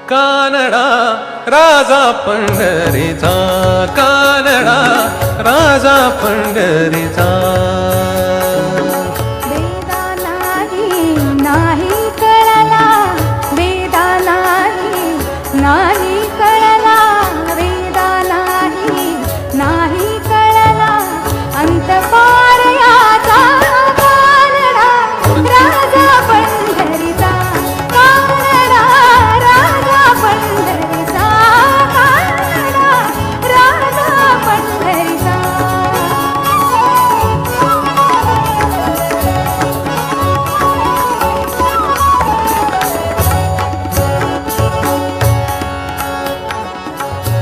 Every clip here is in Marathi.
कानडा राजा पंढरीचा, कानडा राजा पंढरीचा. वेदा नाही कळला, वेदा नाही कळला, वेदा नाही कळला, अंत पार याचा कानडा राजा पंढरीचा, कानडा राजा पंढरीचा, कानडा राजा पंढरीचा.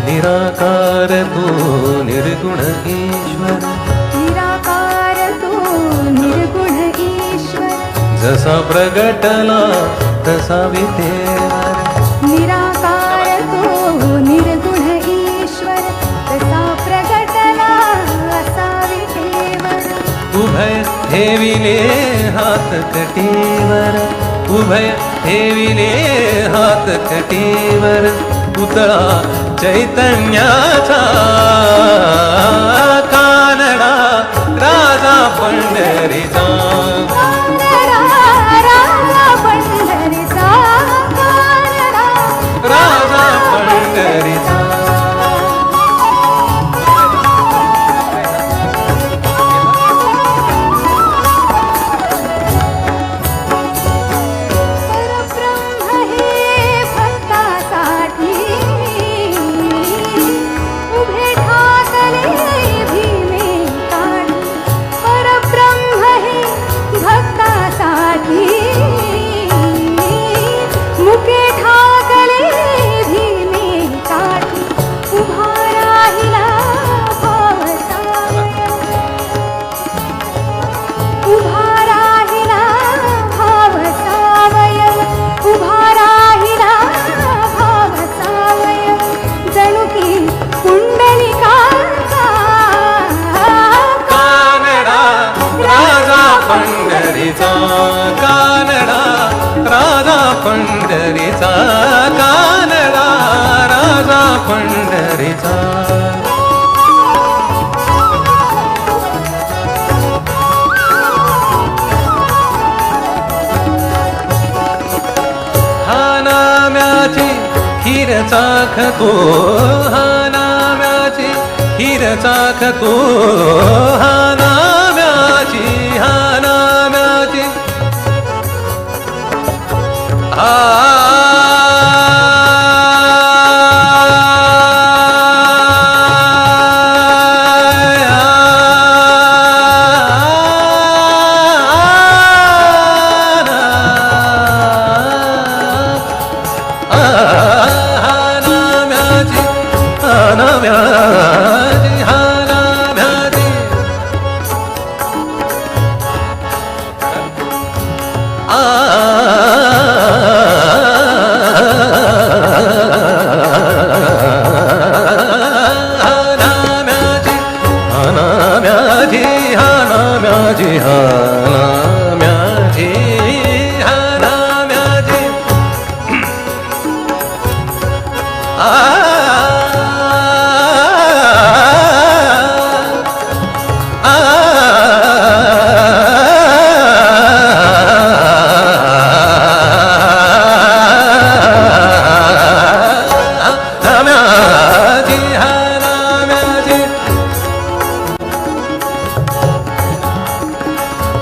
निराकार तू निर्गुण ईश्वर, निराकार तू निर्गुण ईश्वर, जसा प्रगटला तसा विटेवर. निराकार तू निर्गुण ईश्वर, तसा प्रगटला असा विटेवर. उभय ठेविले हात कटीवर, उभय ठेविले हात कटीवर, पुतळा चैतन्याचा कानडा राजा पंढरीचा. कानडा राजा पंढरीचा, कानडा राजा पंढरीचा. परब्रह्म हे भक्तासाठी उभे ठाकले भीमे काढी. परब्रह्म हे भक्तासाठी मुके ठाकले भीमे काढी. उभा राहिला भाव सावया, उभा राहिला भाव सावयव, उभा राहिला भाव सावयव, जणू की पुंडलिकाचा कानडा राजा पंढरीचा, कानडा राजा पंढरीचा, कानडा राजा पंढरीचा. हा नाम्याची खीर चाखतो, हा नाम्याची खीर चाखतो, हा नाम्याची, हा नाम्याची.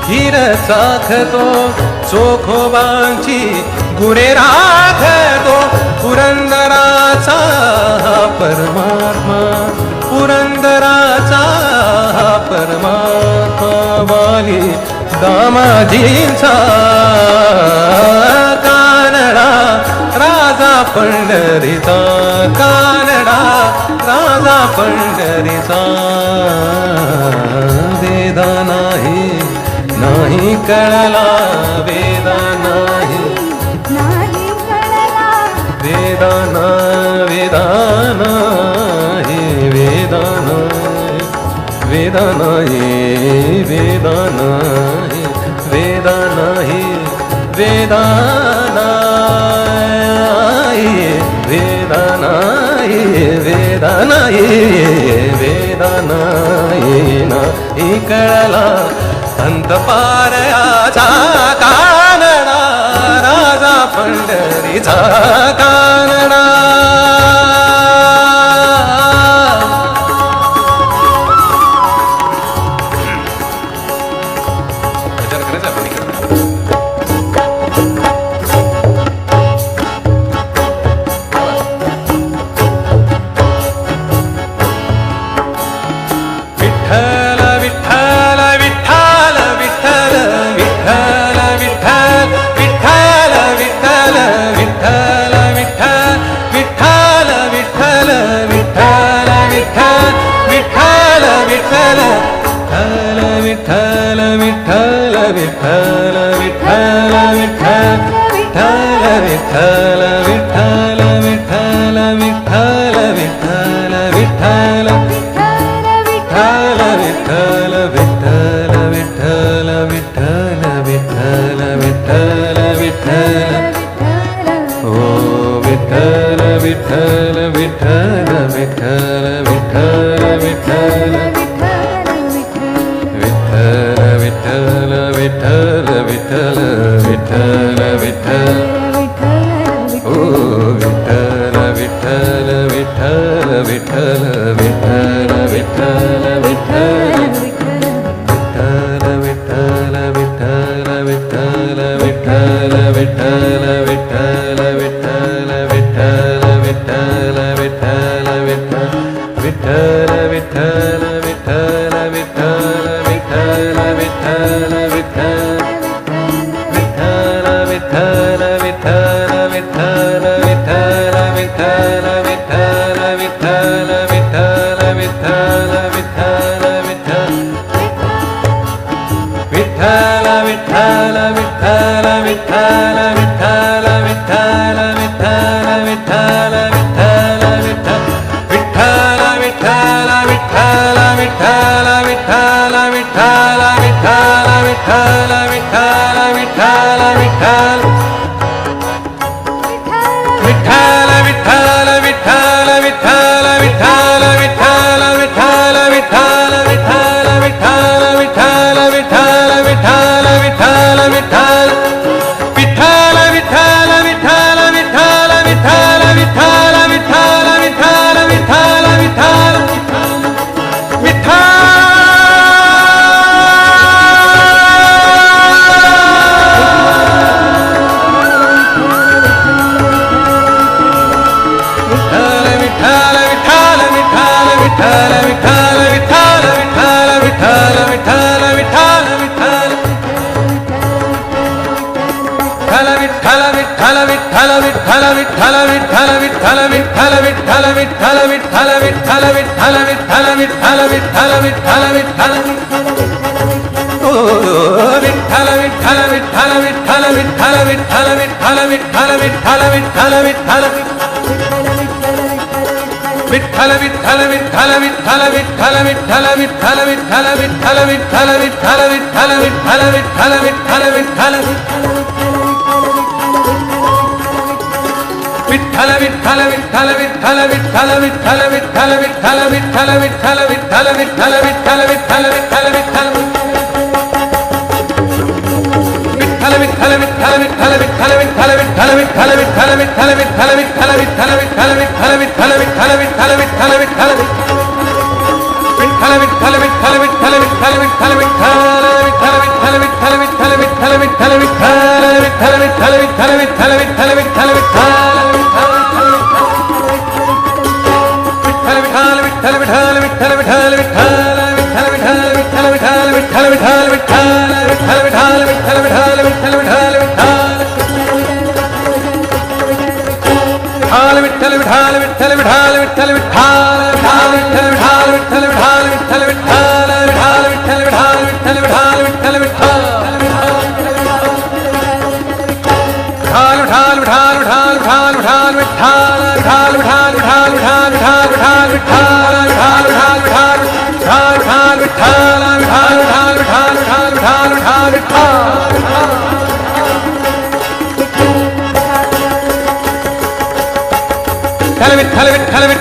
खीर चाखतो चोखोबांची गुरे राखतो, पुरंदराचा परमात्मा, पुरंदराचा परमात्मा. वाली दामाजींचा कानडा राजा पंढरीचा, कानडा राजा पंढरीचा. वेदा नाही कळला, वेदा नाही कळला, वेदा नाही, वेदा नाही, वेदा नाही, वेदा नाही, वेदा नाही. वेदाना नाही कळला अंतपारयाचा कानडा राजा पंढरीचा कानडा विठ्ठल विठ्ठल विठ्ठल